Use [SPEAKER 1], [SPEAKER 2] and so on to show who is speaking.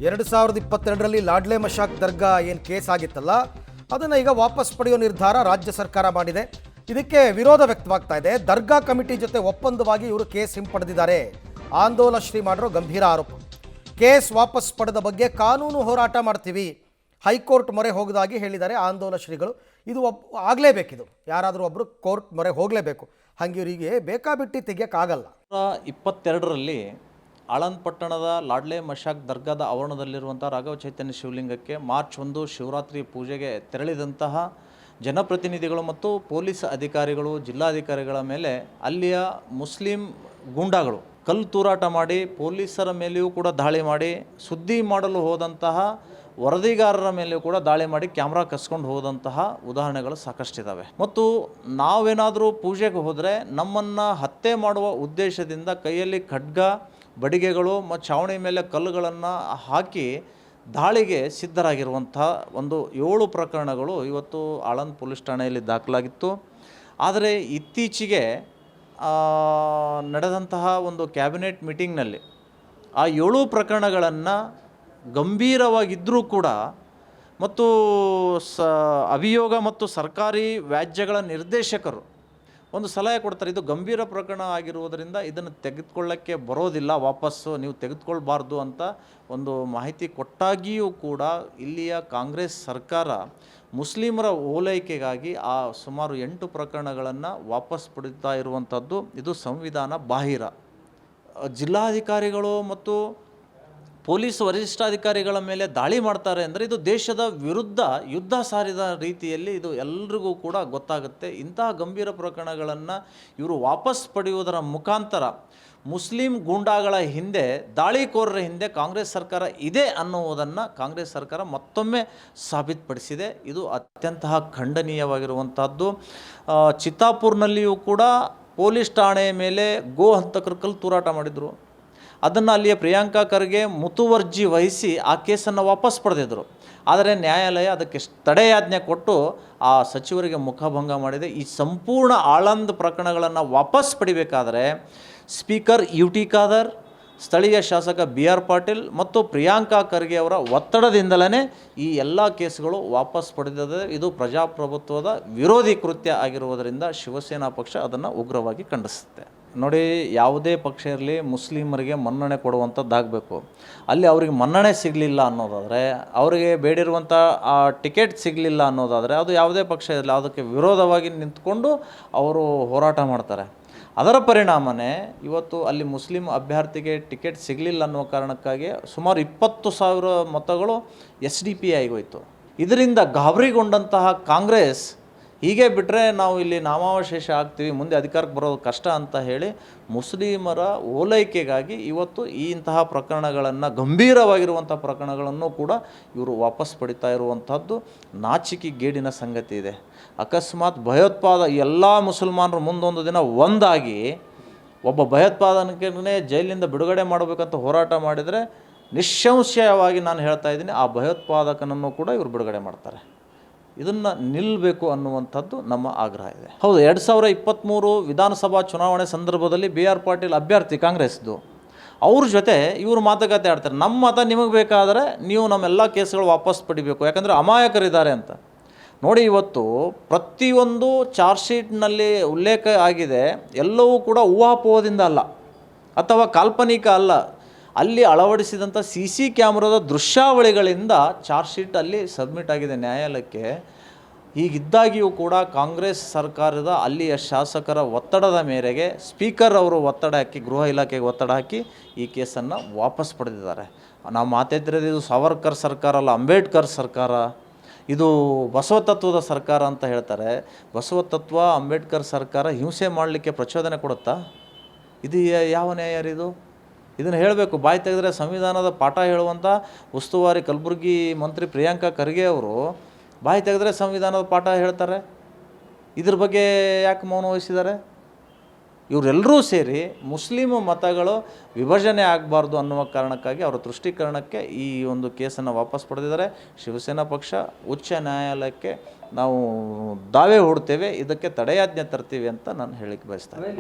[SPEAKER 1] 2022ರಲ್ಲಿ ಲಾಡ್ಲೆ ಮಶಾಕ್ ದರ್ಗಾ ಏನು ಕೇಸ್ ಆಗಿತ್ತಲ್ಲ ಅದನ್ನು ಈಗ ವಾಪಸ್ ಪಡೆಯೋ ನಿರ್ಧಾರ ರಾಜ್ಯ ಸರ್ಕಾರ ಮಾಡಿದೆ. ಇದಕ್ಕೆ ವಿರೋಧ ವ್ಯಕ್ತವಾಗ್ತಾ ಇದೆ. ದರ್ಗಾ ಕಮಿಟಿ ಜೊತೆ ಒಪ್ಪಂದವಾಗಿ ಇವರು ಕೇಸ್ ಹಿಂಪಡೆದಿದ್ದಾರೆ. ಆಂದೋಲನ ಶ್ರೀ ಮಾಡಿರೋ ಗಂಭೀರ ಆರೋಪ. ಕೇಸ್ ವಾಪಸ್ ಪಡೆದ ಬಗ್ಗೆ ಕಾನೂನು ಹೋರಾಟ ಮಾಡ್ತೀವಿ, ಹೈಕೋರ್ಟ್ ಮೊರೆ ಹೋಗೋದಾಗಿ ಹೇಳಿದ್ದಾರೆ ಆಂದೋಲನ ಶ್ರೀಗಳು. ಇದು ಆಗಲೇಬೇಕಿದು, ಯಾರಾದರೂ ಒಬ್ಬರು ಕೋರ್ಟ್ ಮೊರೆ ಹೋಗಲೇಬೇಕು. ಹಾಗೆ ಇವರಿಗೆ ಬೇಕಾಬಿಟ್ಟು ತೆಗಿಯೋಕ್ಕಾಗಲ್ಲ.
[SPEAKER 2] 22ರಲ್ಲಿ ಆಳಂದ್ ಪಟ್ಟಣದ ಲಾಡ್ಲೆ ಮಶಾಕ್ ದರ್ಗಾದ ಆವರಣದಲ್ಲಿರುವಂಥ ರಾಘವ ಚೈತನ್ಯ ಶಿವಲಿಂಗಕ್ಕೆ ಮಾರ್ಚ್ 1 ಶಿವರಾತ್ರಿ ಪೂಜೆಗೆ ತೆರಳಿದಂತಹ ಜನಪ್ರತಿನಿಧಿಗಳು ಮತ್ತು ಪೊಲೀಸ್ ಅಧಿಕಾರಿಗಳು, ಜಿಲ್ಲಾಧಿಕಾರಿಗಳ ಮೇಲೆ ಅಲ್ಲಿಯ ಮುಸ್ಲಿಂ ಗೂಂಡಾಗಳು ಕಲ್ಲು ತೂರಾಟ ಮಾಡಿ ಪೊಲೀಸರ ಮೇಲೆಯೂ ಕೂಡ ದಾಳಿ ಮಾಡಿ, ಸುದ್ದಿ ಮಾಡಲು ಹೋದಂತಹ ವರದಿಗಾರರ ಮೇಲೆಯೂ ಕೂಡ ದಾಳಿ ಮಾಡಿ ಕ್ಯಾಮ್ರಾ ಕಸ್ಕೊಂಡು ಹೋದಂತಹ ಉದಾಹರಣೆಗಳು ಸಾಕಷ್ಟಿದ್ದಾವೆ. ಮತ್ತು ನಾವೇನಾದರೂ ಪೂಜೆಗೆ ಹೋದರೆ ನಮ್ಮನ್ನು ಹತ್ಯೆ ಮಾಡುವ ಉದ್ದೇಶದಿಂದ ಕೈಯಲ್ಲಿ ಖಡ್ಗ, ಬಡಿಗೆಗಳು ಮತ್ತು ಛಾವಣಿ ಮೇಲೆ ಕಲ್ಲುಗಳನ್ನು ಹಾಕಿ ದಾಳಿಗೆ ಸಿದ್ಧರಾಗಿರುವಂಥ ಒಂದು 7 ಪ್ರಕರಣಗಳು ಇವತ್ತು ಆಳಂದ್ ಪೊಲೀಸ್ ಠಾಣೆಯಲ್ಲಿ ದಾಖಲಾಗಿತ್ತು. ಆದರೆ ಇತ್ತೀಚೆಗೆ ನಡೆದಂತಹ ಒಂದು ಕ್ಯಾಬಿನೆಟ್ ಮೀಟಿಂಗ್ನಲ್ಲಿ ಆ 7 ಪ್ರಕರಣಗಳನ್ನು ಗಂಭೀರವಾಗಿದ್ದರೂ ಕೂಡ ಮತ್ತು ಅಭಿಯೋಗ ಮತ್ತು ಸರ್ಕಾರಿ ವ್ಯಾಜ್ಯಗಳ ನಿರ್ದೇಶಕರು ಒಂದು ಸಲಹೆ ಕೊಡ್ತಾರೆ, ಇದು ಗಂಭೀರ ಪ್ರಕರಣ ಆಗಿರುವುದರಿಂದ ಇದನ್ನು ತೆಗೆದುಕೊಳ್ಳೋಕ್ಕೆ ಬರೋದಿಲ್ಲ, ವಾಪಸ್ಸು ನೀವು ತೆಗೆದುಕೊಳ್ಬಾರ್ದು ಅಂತ ಒಂದು ಮಾಹಿತಿ ಕೊಟ್ಟಾಗಿಯೂ ಕೂಡ ಇಲ್ಲಿಯ ಕಾಂಗ್ರೆಸ್ ಸರ್ಕಾರ ಮುಸ್ಲಿಮರ ಓಲೈಕೆಗಾಗಿ ಆ ಸುಮಾರು 8 ಪ್ರಕರಣಗಳನ್ನು ವಾಪಸ್ ಪಡೀತಾ ಇರುವಂಥದ್ದು ಇದು ಸಂವಿಧಾನ ಬಾಹಿರ. ಜಿಲ್ಲಾಧಿಕಾರಿಗಳು ಮತ್ತು ಪೊಲೀಸ್ ವರಿಷ್ಠಾಧಿಕಾರಿಗಳ ಮೇಲೆ ದಾಳಿ ಮಾಡ್ತಾರೆ ಅಂದರೆ ಇದು ದೇಶದ ವಿರುದ್ಧ ಯುದ್ಧ ಸಾರಿದ ರೀತಿಯಲ್ಲಿ ಇದು ಎಲ್ರಿಗೂ ಕೂಡ ಗೊತ್ತಾಗುತ್ತೆ. ಇಂತಹ ಗಂಭೀರ ಪ್ರಕರಣಗಳನ್ನು ಇವರು ವಾಪಸ್ ಪಡೆಯುವುದರ ಮುಖಾಂತರ ಮುಸ್ಲಿಂ ಗೂಂಡಾಗಳ ಹಿಂದೆ, ದಾಳಿಕೋರರ ಹಿಂದೆ ಕಾಂಗ್ರೆಸ್ ಸರ್ಕಾರ ಇದೆ ಅನ್ನುವುದನ್ನು ಕಾಂಗ್ರೆಸ್ ಸರ್ಕಾರ ಮತ್ತೊಮ್ಮೆ ಸಾಬೀತುಪಡಿಸಿದೆ. ಇದು ಅತ್ಯಂತ ಖಂಡನೀಯವಾಗಿರುವಂಥದ್ದು. ಚಿತ್ತಾಪುರ್ನಲ್ಲಿಯೂ ಕೂಡ ಪೊಲೀಸ್ ಠಾಣೆಯ ಮೇಲೆ ಗೋ ಹಂತಕರು ಕಲ್ಲು ತೂರಾಟ ಮಾಡಿದರು. ಅದನ್ನು ಅಲ್ಲಿಯ ಪ್ರಿಯಾಂಕಾ ಖರ್ಗೆ ಮುತುವರ್ಜಿ ವಹಿಸಿ ಆ ಕೇಸನ್ನು ವಾಪಸ್ ಪಡೆದಿದ್ದರು. ಆದರೆ ನ್ಯಾಯಾಲಯ ಅದಕ್ಕೆ ತಡೆಯಾಜ್ಞೆ ಕೊಟ್ಟು ಆ ಸಚಿವರಿಗೆ ಮುಖಭಂಗ ಮಾಡಿದೆ. ಈ ಸಂಪೂರ್ಣ ಆಳಂದ್ ಪ್ರಕರಣಗಳನ್ನು ವಾಪಸ್ ಪಡಿಬೇಕಾದರೆ ಸ್ಪೀಕರ್ UT ಖಾದರ್, ಸ್ಥಳೀಯ ಶಾಸಕ BR ಪಾಟೀಲ್ ಮತ್ತು ಪ್ರಿಯಾಂಕಾ ಖರ್ಗೆ ಅವರ ಒತ್ತಡದಿಂದಲೇ ಈ ಎಲ್ಲ ಕೇಸ್ಗಳು ವಾಪಸ್ ಪಡೆದಿದೆ. ಇದು ಪ್ರಜಾಪ್ರಭುತ್ವದ ವಿರೋಧಿ ಕೃತ್ಯ ಆಗಿರುವುದರಿಂದ ಶಿವಸೇನಾ ಪಕ್ಷ ಅದನ್ನು ಉಗ್ರವಾಗಿ ಖಂಡಿಸುತ್ತೆ. ನೋಡಿ, ಯಾವುದೇ ಪಕ್ಷ ಇರಲಿ ಮುಸ್ಲಿಮರಿಗೆ ಮನ್ನಣೆ ಕೊಡುವಂಥದ್ದಾಗಬೇಕು. ಅಲ್ಲಿ ಅವರಿಗೆ ಮನ್ನಣೆ ಸಿಗಲಿಲ್ಲ ಅನ್ನೋದಾದರೆ, ಅವರಿಗೆ ಬೇಡಿರುವಂಥ ಆ ಟಿಕೆಟ್ ಸಿಗಲಿಲ್ಲ ಅನ್ನೋದಾದರೆ ಅದು ಯಾವುದೇ ಪಕ್ಷ ಇರಲಿ ಅದಕ್ಕೆ ವಿರೋಧವಾಗಿ ನಿಂತ್ಕೊಂಡು ಅವರು ಹೋರಾಟ ಮಾಡ್ತಾರೆ. ಅದರ ಪರಿಣಾಮನೇ ಇವತ್ತು ಅಲ್ಲಿ ಮುಸ್ಲಿಂ ಅಭ್ಯರ್ಥಿಗೆ ಟಿಕೆಟ್ ಸಿಗಲಿಲ್ಲ ಅನ್ನೋ ಕಾರಣಕ್ಕಾಗಿ ಸುಮಾರು 20,000 ಮತಗಳು SDP ಆಗೋಯಿತು. ಇದರಿಂದ ಗಾಬರಿಗೊಂಡಂತಹ ಕಾಂಗ್ರೆಸ್ ಹೀಗೆ ಬಿಟ್ಟರೆ ನಾವು ಇಲ್ಲಿ ನಾಮಾವಶೇಷ ಆಗ್ತೀವಿ, ಮುಂದೆ ಅಧಿಕಾರಕ್ಕೆ ಬರೋದು ಕಷ್ಟ ಅಂತ ಹೇಳಿ ಮುಸ್ಲಿಮರ ಓಲೈಕೆಗಾಗಿ ಇವತ್ತು ಇಂತಹ ಪ್ರಕರಣಗಳನ್ನು, ಗಂಭೀರವಾಗಿರುವಂಥ ಪ್ರಕರಣಗಳನ್ನು ಕೂಡ ಇವರು ವಾಪಸ್ ಪಡಿತಾ ಇರುವಂಥದ್ದು ನಾಚಿಕೆಗೇಡಿನ ಸಂಗತಿ ಇದೆ. ಅಕಸ್ಮಾತ್ ಭಯೋತ್ಪಾದ ಎಲ್ಲ ಮುಸಲ್ಮಾನರು ಮುಂದೊಂದು ದಿನ ಒಂದಾಗಿ ಒಬ್ಬ ಭಯೋತ್ಪಾದಕನೇ ಜೈಲಿನಿಂದ ಬಿಡುಗಡೆ ಮಾಡಬೇಕಂತ ಹೋರಾಟ ಮಾಡಿದರೆ ನಿಸ್ಸಂಶಯವಾಗಿ ನಾನು ಹೇಳ್ತಾ ಇದ್ದೀನಿ, ಆ ಭಯೋತ್ಪಾದಕನನ್ನು ಕೂಡ ಇವರು ಬಿಡುಗಡೆ ಮಾಡ್ತಾರೆ. ಇದನ್ನು ನಿಲ್ಲಬೇಕು ಅನ್ನುವಂಥದ್ದು ನಮ್ಮ ಆಗ್ರಹ ಇದೆ. ಹೌದು, 2023 ವಿಧಾನಸಭಾ ಚುನಾವಣೆ ಸಂದರ್ಭದಲ್ಲಿ BR ಪಾಟೀಲ್ ಅಭ್ಯರ್ಥಿ ಕಾಂಗ್ರೆಸ್ದು, ಅವ್ರ ಜೊತೆ ಇವರು ಮಾತುಕತೆ ಆಡ್ತಾರೆ. ನಮ್ಮ ಮತ ನಿಮಗೆ ಬೇಕಾದರೆ ನೀವು ನಮ್ಮೆಲ್ಲ ಕೇಸ್ಗಳು ವಾಪಸ್ ಪಡಿಬೇಕು, ಯಾಕಂದರೆ ಅಮಾಯಕರಿದ್ದಾರೆ ಅಂತ. ನೋಡಿ, ಇವತ್ತು ಪ್ರತಿಯೊಂದು ಚಾರ್ಜ್ ಶೀಟ್ನಲ್ಲಿ ಉಲ್ಲೇಖ ಆಗಿದೆ, ಎಲ್ಲವೂ ಕೂಡ ಊಹಾಪೋಹದಿಂದ ಅಲ್ಲ ಅಥವಾ ಕಾಲ್ಪನಿಕ ಅಲ್ಲ. ಅಲ್ಲಿ ಅಳವಡಿಸಿದಂಥ CC ಕ್ಯಾಮ್ರಾದ ದೃಶ್ಯಾವಳಿಗಳಿಂದ ಚಾರ್ಜ್ ಶೀಟ್ ಅಲ್ಲಿ ಸಬ್ಮಿಟ್ ಆಗಿದೆ ನ್ಯಾಯಾಲಯಕ್ಕೆ. ಹೀಗಿದ್ದಾಗಿಯೂ ಕೂಡ ಕಾಂಗ್ರೆಸ್ ಸರ್ಕಾರದ ಅಲ್ಲಿಯ ಶಾಸಕರ ಒತ್ತಡದ ಮೇರೆಗೆ ಸ್ಪೀಕರ್ ಅವರು ಒತ್ತಡ ಹಾಕಿ, ಗೃಹ ಇಲಾಖೆಗೆ ಒತ್ತಡ ಹಾಕಿ ಈ ಕೇಸನ್ನು ವಾಪಸ್ ಪಡೆದಿದ್ದಾರೆ. ನಾವು ಮಾತಾಡ್ತಿರೋದು ಇದು ಸಾವರ್ಕರ್ ಸರ್ಕಾರ ಅಲ್ಲ, ಅಂಬೇಡ್ಕರ್ ಸರ್ಕಾರ, ಇದು ಬಸವ ತತ್ವದ ಸರ್ಕಾರ ಅಂತ ಹೇಳ್ತಾರೆ. ಬಸವ ತತ್ವ, ಅಂಬೇಡ್ಕರ್ ಸರ್ಕಾರ ಹಿಂಸೆ ಮಾಡಲಿಕ್ಕೆ ಪ್ರಚೋದನೆ ಕೊಡುತ್ತಾ? ಇದು ಯಾವ ನ್ಯಾಯ ಇದು? ಇದನ್ನು ಹೇಳಬೇಕು. ಬಾಯಿ ತೆಗೆದರೆ ಸಂವಿಧಾನದ ಪಾಠ ಹೇಳುವಂಥ ಉಸ್ತುವಾರಿ ಕಲಬುರಗಿ ಮಂತ್ರಿ ಪ್ರಿಯಾಂಕಾ ಖರ್ಗೆ ಅವರು ಬಾಯಿ ತೆಗೆದರೆ ಸಂವಿಧಾನದ ಪಾಠ ಹೇಳ್ತಾರೆ. ಇದ್ರ ಬಗ್ಗೆ ಯಾಕೆ ಮೌನ ವಹಿಸಿದ್ದಾರೆ? ಇವರೆಲ್ಲರೂ ಸೇರಿ ಮುಸ್ಲಿಂ ಮತಗಳು ವಿಭಜನೆ ಆಗಬಾರ್ದು ಅನ್ನುವ ಕಾರಣಕ್ಕಾಗಿ ಅವರ ತುಷ್ಟೀಕರಣಕ್ಕೆ ಈ ಒಂದು ಕೇಸನ್ನು ವಾಪಸ್ ಪಡೆದಿದ್ದಾರೆ. ಶಿವಸೇನಾ ಪಕ್ಷ ಉಚ್ಚ ನ್ಯಾಯಾಲಯಕ್ಕೆ ನಾವು ದಾವೆ ಹೂಡ್ತೇವೆ, ಇದಕ್ಕೆ ತಡೆಯಾಜ್ಞೆ ತರ್ತೀವಿ ಅಂತ ನಾನು ಹೇಳಿಕ್ಕೆ ಬಯಸ್ತೇನೆ.